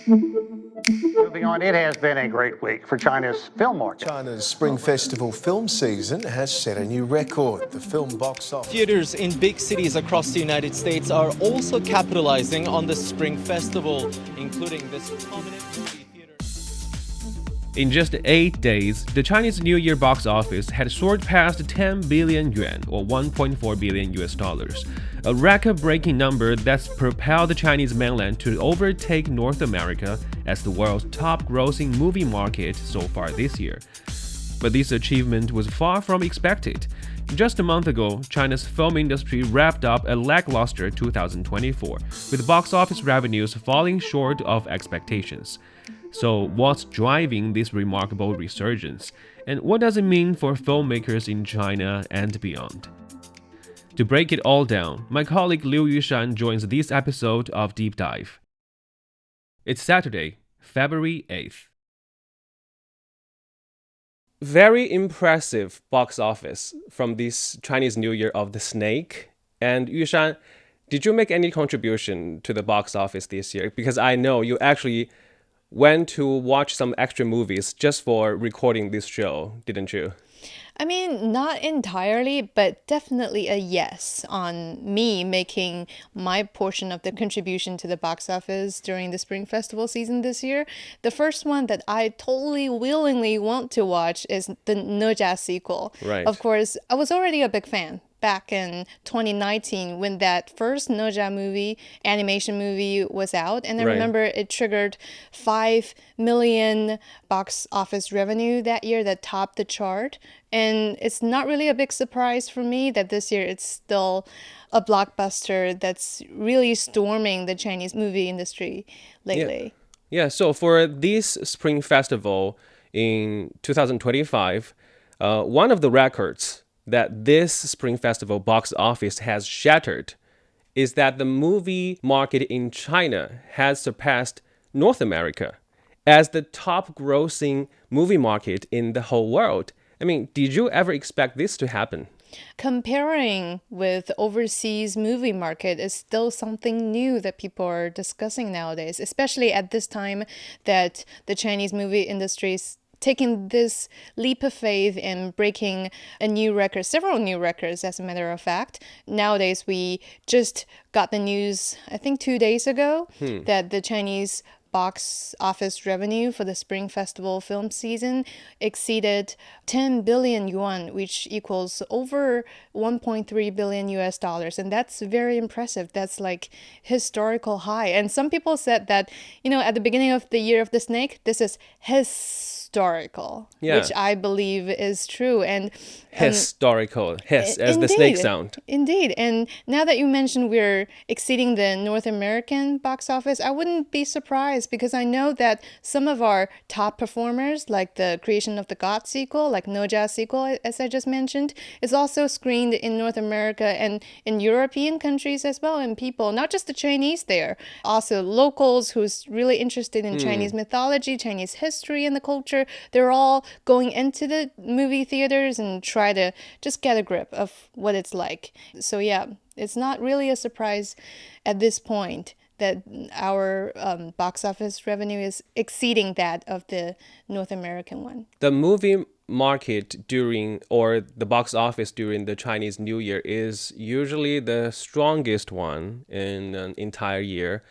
Moving on, it has been a great week for China's film market. China's Spring Festival film season has set a new record. The film box office. Theaters in big cities across the United States are also capitalizing on the Spring Festival, including this prominent movie theater. In just 8 days, the Chinese New Year box office had soared past 10 billion yuan, or $1.4 billion US dollars, a record-breaking number that's propelled the Chinese mainland to overtake North America as the world's top-grossing movie market so far this year. But this achievement was far from expected. Just a month ago, China's film industry wrapped up a lackluster 2024, with box office revenues falling short of expectations. So what's driving this remarkable resurgence, and what does it mean for filmmakers in China and beyond? To break it all down, my colleague Liu Yushan joins this episode of Deep Dive. It's Saturday, February 8th. Very impressive box office from this Chinese New Year of the Snake. And Yushan, did you make any contribution to the box office this year? Because I know you actually went to watch some extra movies just for recording this show, didn't you? I mean, not entirely, but definitely a yes on me making my portion of the contribution to the box office during the Spring Festival season this year. The first one that I totally willingly want to watch is the Ne Zha sequel. Right. Of course, I was already a big fan back in 2019 when that first Ne Zha movie, animation movie, was out. And I remember it triggered 5 million box office revenue that year that topped the chart. And it's not really a big surprise for me that this year it's still a blockbuster that's really storming the Chinese movie industry lately. Yeah, so for this Spring Festival in 2025, one of the records that this Spring Festival box office has shattered is that the movie market in China has surpassed North America as the top grossing movie market in the whole world. I mean, did you ever expect this to happen? Comparing with overseas movie market is still something new that people are discussing nowadays, especially at this time that the Chinese movie industry is taking this leap of faith and breaking a new record, several new records, as a matter of fact. Nowadays, we just got the news, I think 2 days ago, that the Chinese box office revenue for the Spring Festival film season exceeded 10 billion yuan, which equals over 1.3 billion US dollars. And that's very impressive. That's like historical high. And some people said that, at the beginning of the Year of the Snake, this is historical, which I believe is true. And historical, as indeed, the snake sound. Indeed. And now that you mentioned we're exceeding the North American box office, I wouldn't be surprised because I know that some of our top performers, like the Creation of the God sequel, like Ne Zha sequel, as I just mentioned, is also screened in North America and in European countries as well, and people, not just the Chinese there, also locals who's really interested in Chinese mythology, Chinese history and the culture. They're all going into the movie theaters and try to just get a grip of what it's like. So yeah, it's not really a surprise at this point that our box office revenue is exceeding that of the North American one. The movie market the box office during the Chinese New Year is usually the strongest one in an entire year.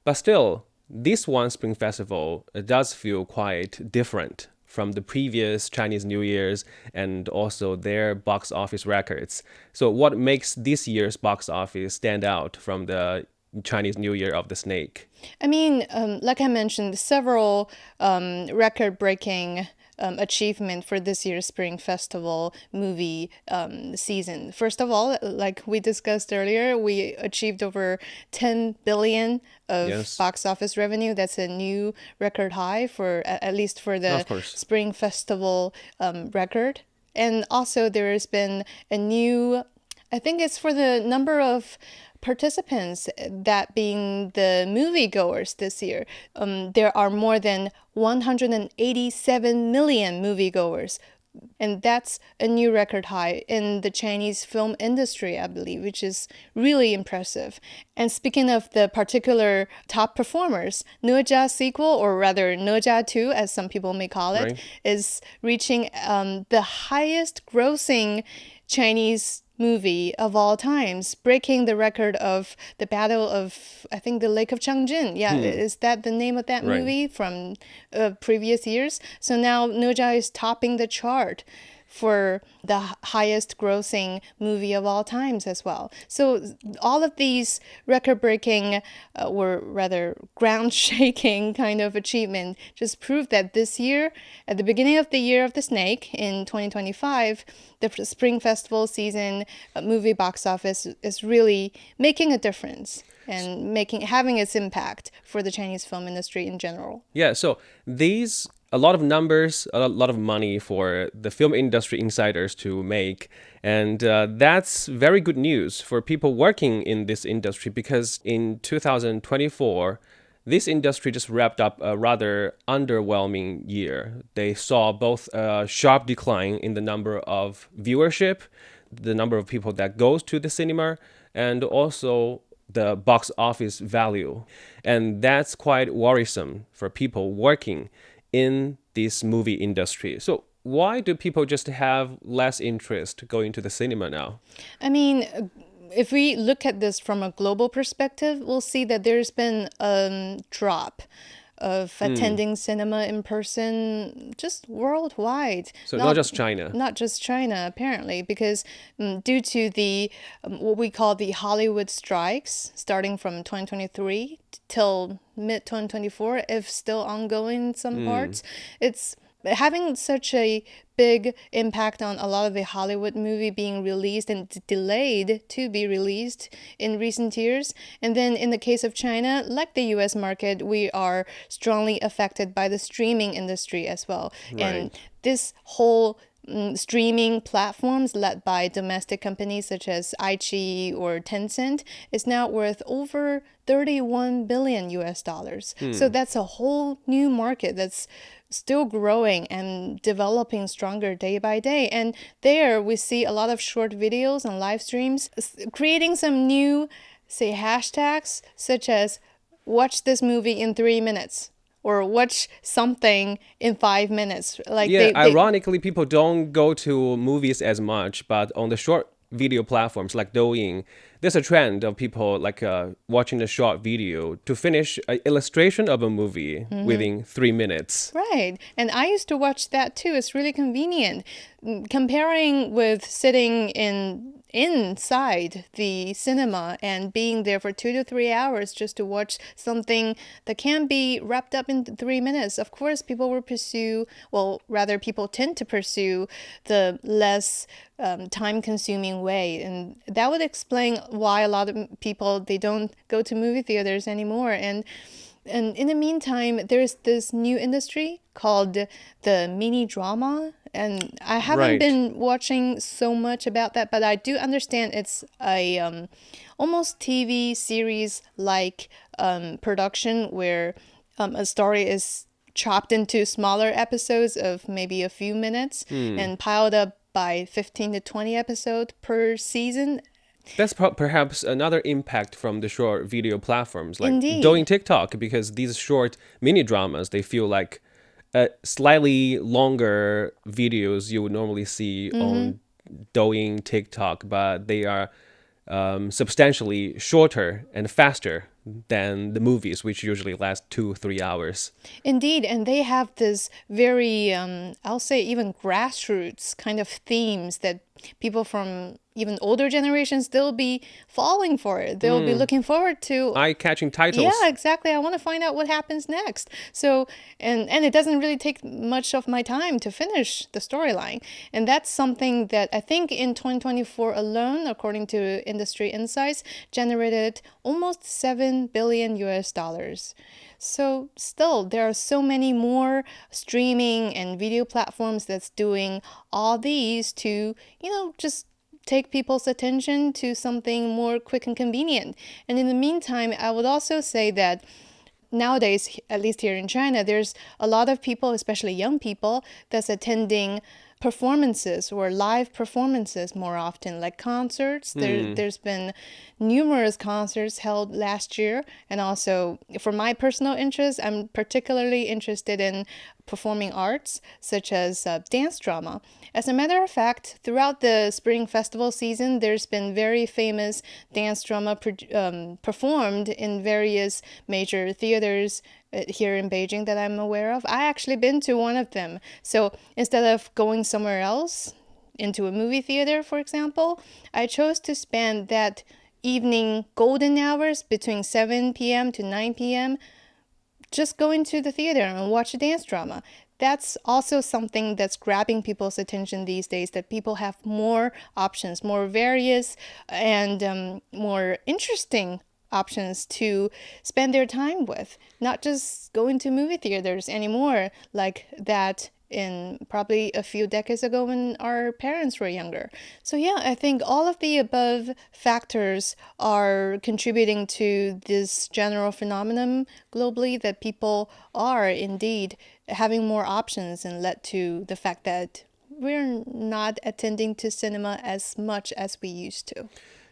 But still, this one Spring Festival does feel quite different from the previous Chinese New Year's and also their box office records. So what makes this year's box office stand out from the Chinese New Year of the Snake? I mean, like I mentioned, several record-breaking achievement for this year's Spring Festival movie season. First of all, like we discussed earlier, we achieved over 10 billion of box office revenue. That's a new record high for at least for the Spring Festival record. And also there has been a new, I think it's for the number of participants, that being the moviegoers this year. There are more than 187 million moviegoers And that's a new record high in the Chinese film industry, I believe, which is really impressive. And speaking of the particular top performers, Ne Zha sequel, or rather Ne Zha 2, as some people may call it, Right. is reaching the highest grossing Chinese movie of all times, breaking the record of the Battle of, I think, the Lake of Changjin. Yeah, is that the name of that Right. movie from previous years? So now Ne Zha is topping the chart for the highest grossing movie of all times as well. So all of these record-breaking or rather ground-shaking kind of achievement just prove that this year, at the beginning of the Year of the Snake in 2025, the Spring Festival season movie box office is really making a difference and having its impact for the Chinese film industry in general. Yeah, so these a lot of numbers, a lot of money for the film industry insiders to make, and that's very good news for people working in this industry, because in 2024, this industry just wrapped up a rather underwhelming year. They saw both a sharp decline in the number of viewership, the number of people that goes to the cinema, and also the box office value. And that's quite worrisome for people working in this movie industry. So why do people just have less interest going to the cinema now? I mean, if we look at this from a global perspective, we'll see that there's been a drop of attending cinema in person just worldwide. So not just China. Not just China, apparently, because due to the what we call the Hollywood strikes starting from 2023 till mid-2024, if still ongoing in some parts, it's having such a big impact on a lot of the Hollywood movie being released and delayed to be released in recent years. And then in the case of China, like the US market, we are strongly affected by the streaming industry as well. Right. And this whole streaming platforms led by domestic companies such as iQIYI or Tencent is now worth over 31 billion US dollars. So that's a whole new market that's still growing and developing stronger day by day. And there we see a lot of short videos and live streams creating some new, say, hashtags such as watch this movie in 3 minutes or watch something in 5 minutes. Like Yeah, ironically, people don't go to movies as much, but on the short video platforms like Douyin, there's a trend of people like watching a short video to finish an illustration of a movie within 3 minutes. Right. And I used to watch that too. It's really convenient. Comparing with sitting inside the cinema and being there for 2 to 3 hours just to watch something that can be wrapped up in 3 minutes. Of course, people will pursue, well, rather people tend to pursue the less time-consuming way. And that would explain why a lot of people, they don't go to movie theaters anymore. And in the meantime, there's this new industry called the mini drama. And I haven't Right. been watching so much about that, but I do understand it's a almost TV series like production where a story is chopped into smaller episodes of maybe a few minutes and piled up by 15 to 20 episodes per season. That's perhaps another impact from the short video platforms like Indeed. Douyin, TikTok, because these short mini dramas, they feel like slightly longer videos you would normally see on Douyin, TikTok, but they are substantially shorter and faster than the movies, which usually last 2-3 hours. Indeed, and they have this very, I'll say even grassroots kind of themes that people from even older generations, they'll be falling for it. They'll be looking forward to. Eye-catching titles. Yeah, exactly. I want to find out what happens next. So, and it doesn't really take much of my time to finish the storyline. And that's something that I think in 2024 alone, according to industry insights, generated almost 7 billion US dollars. So still, there are so many more streaming and video platforms that's doing all these to, just take people's attention to something more quick and convenient. And in the meantime, I would also say that nowadays, at least here in China, there's a lot of people, especially young people, that's attending performances or live performances more often, like concerts. There's been numerous concerts held last year, and also for my personal interest, I'm particularly interested in performing arts such as dance drama. As a matter of fact, throughout the Spring Festival season, there's been very famous dance drama performed in various major theaters here in Beijing that I'm aware of. I actually been to one of them. So instead of going somewhere else, into a movie theater, for example, I chose to spend that evening golden hours between 7 p.m. to 9 p.m. just going to the theater and watch a dance drama. That's also something that's grabbing people's attention these days, that people have more options, more various and more interesting options to spend their time with, not just going to movie theaters anymore like that in probably a few decades ago when our parents were younger. So yeah, I think all of the above factors are contributing to this general phenomenon globally, that people are indeed having more options, and led to the fact that we're not attending to cinema as much as we used to.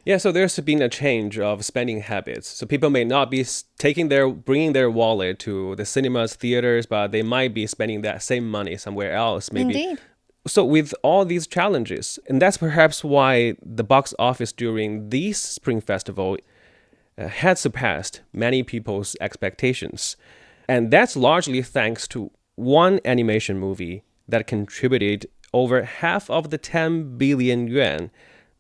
Yeah, so there's been a change of spending habits. So people may not be bringing their wallet to the cinemas, theaters, but they might be spending that same money somewhere else, maybe. Indeed. So with all these challenges, and that's perhaps why the box office during this Spring Festival had surpassed many people's expectations. And that's largely thanks to one animation movie that contributed over half of the 10 billion yuan,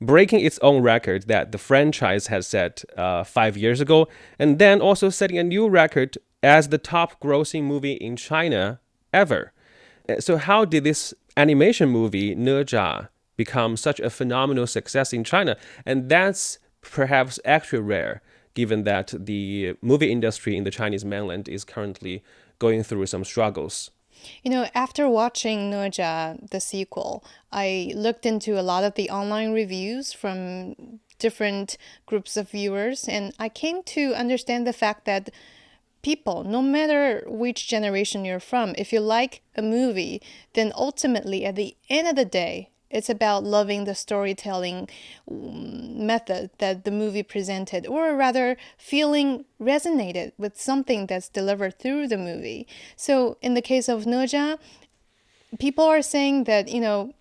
breaking its own record that the franchise had set 5 years ago, and then also setting a new record as the top grossing movie in China ever. So how did this animation movie, Ne Zha, become such a phenomenal success in China? And that's perhaps extra rare, given that the movie industry in the Chinese mainland is currently going through some struggles. You know, after watching Ne Zha, the sequel, I looked into a lot of the online reviews from different groups of viewers, and I came to understand the fact that people, no matter which generation you're from, if you like a movie, then ultimately at the end of the day, it's about loving the storytelling method that the movie presented, or rather feeling resonated with something that's delivered through the movie. So in the case of Ne Zha, people are saying that, you know,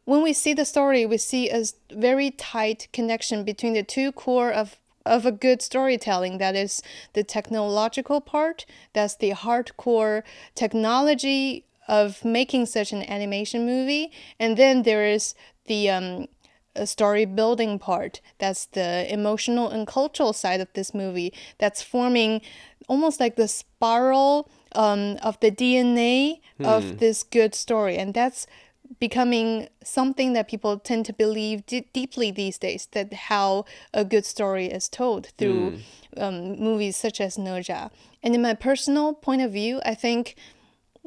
when we see the story, we see a very tight connection between the two core of a good storytelling. That is the technological part, that's the hardcore technology of making such an animation movie, and then there is the story building part, that's the emotional and cultural side of this movie, that's forming almost like the spiral of the DNA of this good story. And that's becoming something that people tend to believe deeply these days, that how a good story is told through movies such as Ne Zha. And in my personal point of view, I think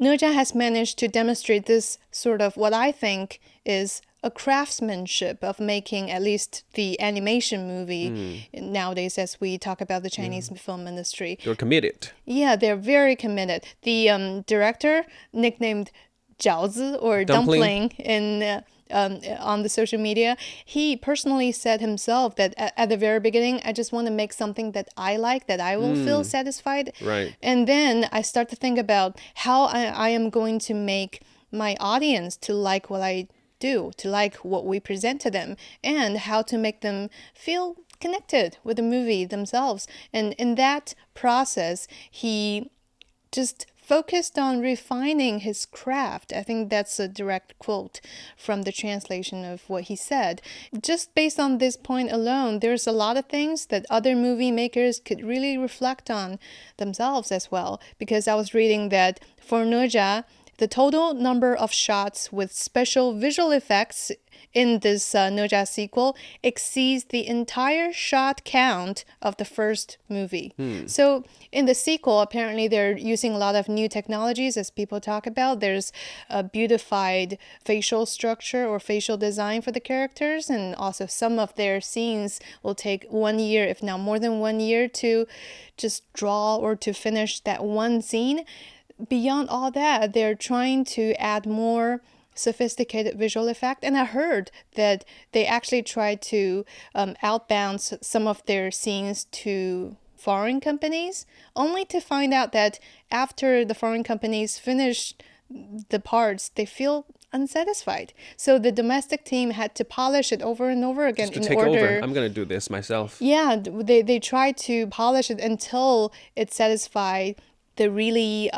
Ne Zha has managed to demonstrate this sort of what I think is a craftsmanship of making at least the animation movie nowadays, as we talk about the Chinese film industry. They're committed. Yeah, they're very committed. The director, nicknamed Jiaozi or dumpling in on the social media, he personally said himself that at the very beginning, I just want to make something that I like, that I will feel satisfied. Right. And then I start to think about how I am going to make my audience to like what I do, to like what we present to them, and how to make them feel connected with the movie themselves. And in that process, he just focused on refining his craft. I think that's a direct quote from the translation of what he said. Just based on this point alone, there's a lot of things that other movie makers could really reflect on themselves as well. Because I was reading that for Ne Zha, the total number of shots with special visual effects in this Ne Zha sequel exceeds the entire shot count of the first movie. So in the sequel, apparently they're using a lot of new technologies, as people talk about. There's a beautified facial structure or facial design for the characters, and also some of their scenes will take 1 year, if not more than 1 year, to just draw or to finish that one scene. Beyond all that, they're trying to add more sophisticated visual effect. And I heard that they actually tried to outbound some of their scenes to foreign companies, only to find out that after the foreign companies finish the parts, they feel unsatisfied. So the domestic team had to polish it over and over again Just to take over. I'm going to do this myself. Yeah, they tried to polish it until it satisfied the really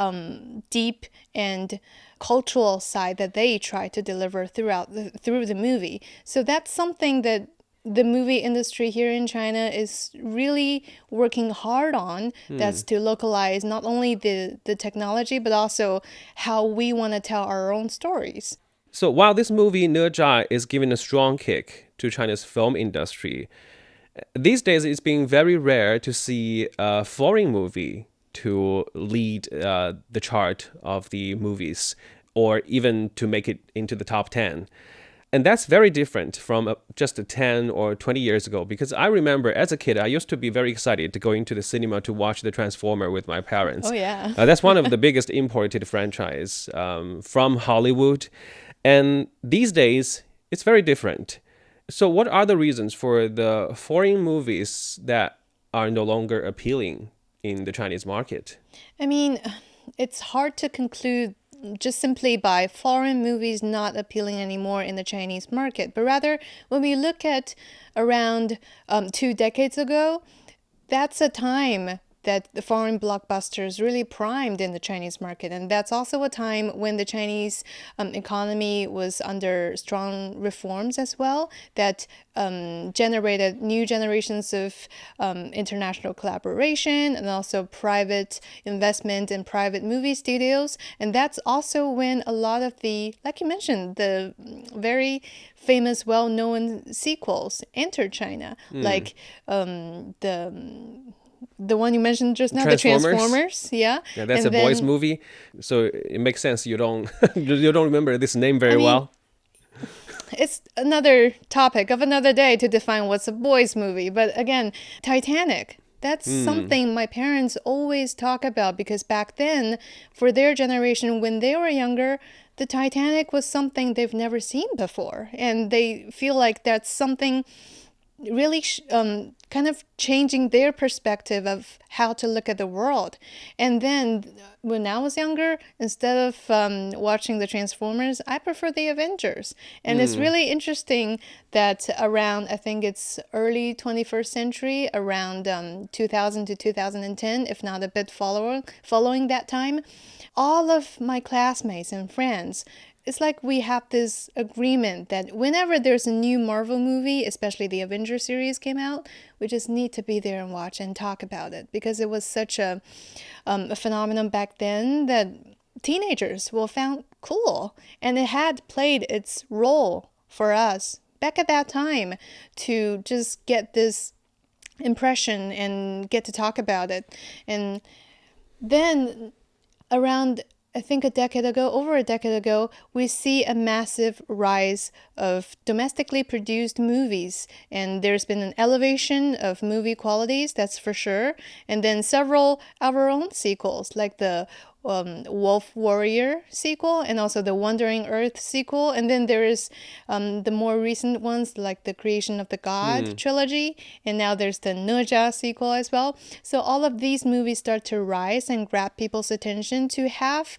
deep and cultural side that they try to deliver through the movie. So that's something that the movie industry here in China is really working hard on. That's to localize not only the technology, but also how we want to tell our own stories. So while this movie Ne Zha is giving a strong kick to China's film industry, these days it's being very rare to see a foreign movie to lead the chart of the movies, or even to make it into the top 10. And that's very different from just 10 or 20 years ago, because I remember as a kid, I used to be very excited to go into the cinema to watch the Transformer with my parents. Oh, yeah. That's one of the biggest imported franchise from Hollywood. And these days, it's very different. So what are the reasons for the foreign movies that are no longer appealing in the Chinese market? I mean, it's hard to conclude just simply by foreign movies not appealing anymore in the Chinese market. But rather, when we look at around 2 decades ago, that's a time that the foreign blockbusters really primed in the Chinese market. And that's also a time when the Chinese economy was under strong reforms as well, that generated new generations of international collaboration and also private investment in private movie studios. And that's also when a lot of the, like you mentioned, the very famous, well-known sequels entered China, like the one you mentioned just now, the Transformers, yeah. Yeah, that's a boys' movie, so it makes sense you don't you don't remember this name very well. It's another topic of another day to define what's a boys' movie. But again, Titanic. That's something my parents always talk about, because back then, for their generation, when they were younger, the Titanic was something they've never seen before, and they feel like that's something really kind of changing their perspective of how to look at the world. And then when I was younger, instead of watching the Transformers, I prefer the Avengers. And it's really interesting that around, I think it's early 21st century, around 2000 to 2010, if not a bit following that time, all of my classmates and friends, it's like we have this agreement that whenever there's a new Marvel movie, especially the Avengers series came out, we just need to be there and watch and talk about it, because it was such a phenomenon back then that teenagers found cool. And it had played its role for us back at that time to just get this impression and get to talk about it. And then around, I think over a decade ago, we see a massive rise of domestically produced movies. And there's been an elevation of movie qualities, that's for sure. And then several of our own sequels, like the Wolf Warrior sequel and also the Wandering Earth sequel. And then there is the more recent ones, like the Creation of the God trilogy. And now there's the Ne Zha sequel as well. So all of these movies start to rise and grab people's attention, to have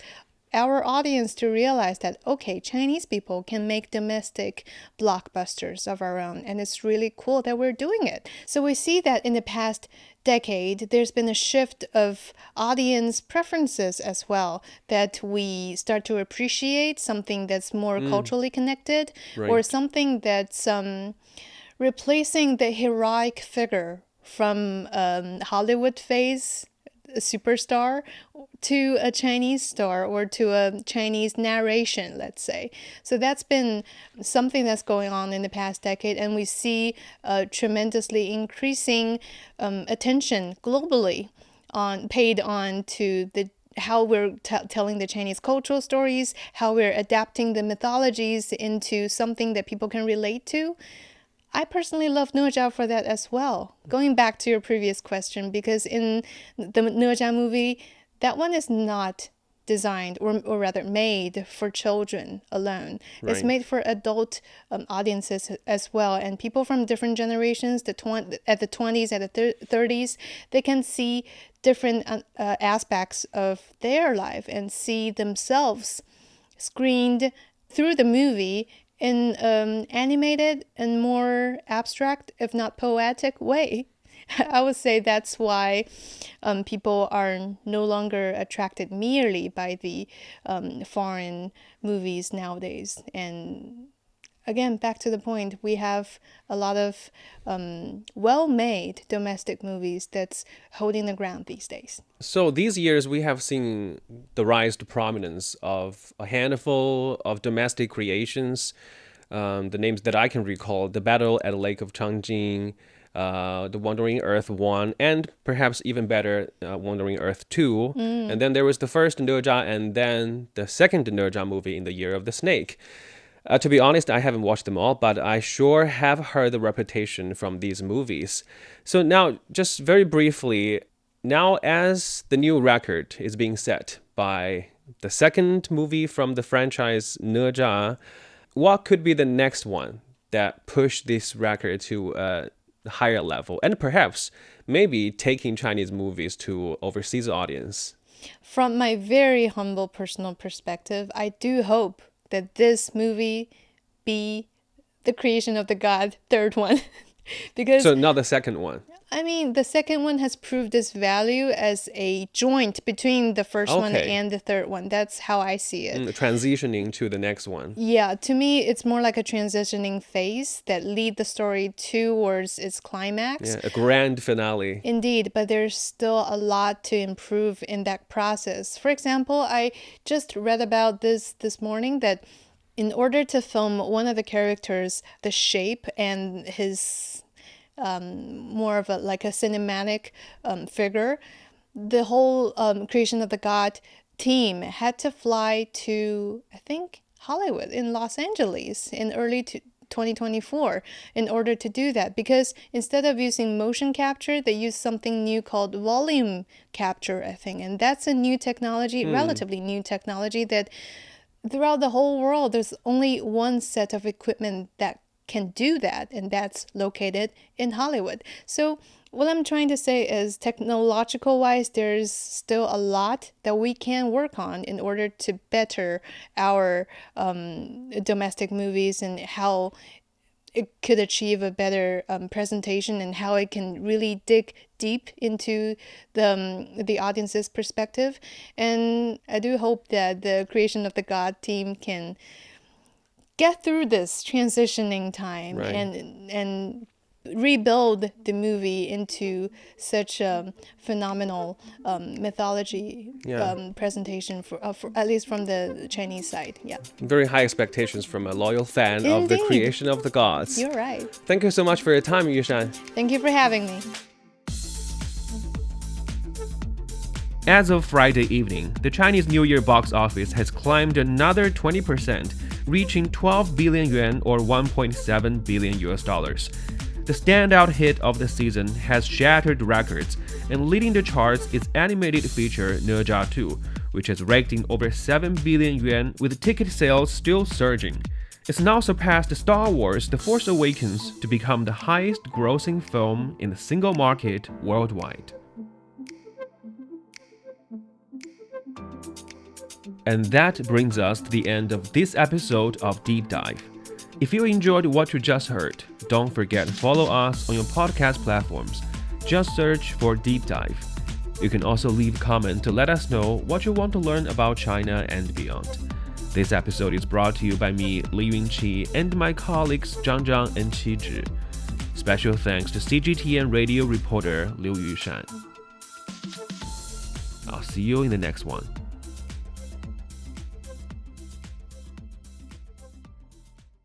our audience to realize that, okay, Chinese people can make domestic blockbusters of our own. And it's really cool that we're doing it. So we see that in the past decade, there's been a shift of audience preferences as well, that we start to appreciate something that's more culturally connected, or something that's replacing the heroic figure from Hollywood phase superstar to a Chinese star, or to a Chinese narration, let's say. So that's been something that's going on in the past decade, and we see tremendously increasing attention globally paid on to how we're telling the Chinese cultural stories, how we're adapting the mythologies into something that people can relate to. I personally love Ne Zha for that as well. Going back to your previous question, because in the Ne Zha movie, that one is not designed or rather made for children alone. It's Right. made for adult audiences as well, and people from different generations, at the 20s, at the 30s, they can see different aspects of their life and see themselves screened through the movie in animated and more abstract, if not poetic way. I would say that's why people are no longer attracted merely by the foreign movies nowadays. And again, back to the point, we have a lot of well-made domestic movies that's holding the ground these days. So these years, we have seen the rise to prominence of a handful of domestic creations. The names that I can recall: The Battle at the Lake of Changjing, The Wandering Earth 1, and perhaps even better, Wandering Earth 2. And then there was the first Ne Zha, and then the second Ne Zha movie in the Year of the Snake. To be honest, I haven't watched them all, but I sure have heard the reputation from these movies. So now, just very briefly, now as the new record is being set by the second movie from the franchise Ne Zha, what could be the next one that pushed this record to a higher level, and perhaps maybe taking Chinese movies to overseas audience? From my very humble personal perspective, I do hope that this movie be the creation of the God third one. Because So not the second one. I mean, the second one has proved its value as a joint between the first one Okay. and the third one. That's how I see it. Transitioning to the next one. Yeah, to me, it's more like a transitioning phase that lead the story towards its climax. Yeah, a grand finale. Indeed, but there's still a lot to improve in that process. For example, I just read about this morning that in order to film one of the characters, the shape and his more of a like a cinematic figure, the whole creation of the God team had to fly to, I think, Hollywood in Los Angeles in early 2024 in order to do that, because instead of using motion capture, they use something new called volume capture, I think, and that's a new technology, relatively new technology, that throughout the whole world there's only one set of equipment that can do that, and that's located in Hollywood. So what I'm trying to say is, technological wise, there's still a lot that we can work on in order to better our domestic movies and how it could achieve a better presentation, and how it can really dig deep into the audience's perspective. And I do hope that the creation of the God team can get through this transitioning time, Right. and rebuild the movie into such a phenomenal mythology presentation for at least from the Chinese side. Yeah, Very high expectations from a loyal fan of the Indeed. creation of the gods. you're right. Thank you so much for your time, Yushan. Thank you for having me. As of Friday evening, the Chinese New Year box office has climbed another 20%, reaching 12 billion yuan or $1.7 billion. The standout hit of the season has shattered records, and leading the charts is animated feature Ne Zha 2, which has raked in over 7 billion yuan, with ticket sales still surging. It's now surpassed Star Wars: The Force Awakens to become the highest grossing film in the single market worldwide. And that brings us to the end of this episode of Deep Dive. If you enjoyed what you just heard, don't forget to follow us on your podcast platforms. Just search for Deep Dive. You can also leave a comment to let us know what you want to learn about China and beyond. This episode is brought to you by me, Liu Yushan, and my colleagues Zhang Zhang and Qi Zhi. Special thanks to CGTN Radio reporter Liu Yushan. I'll see you in the next one.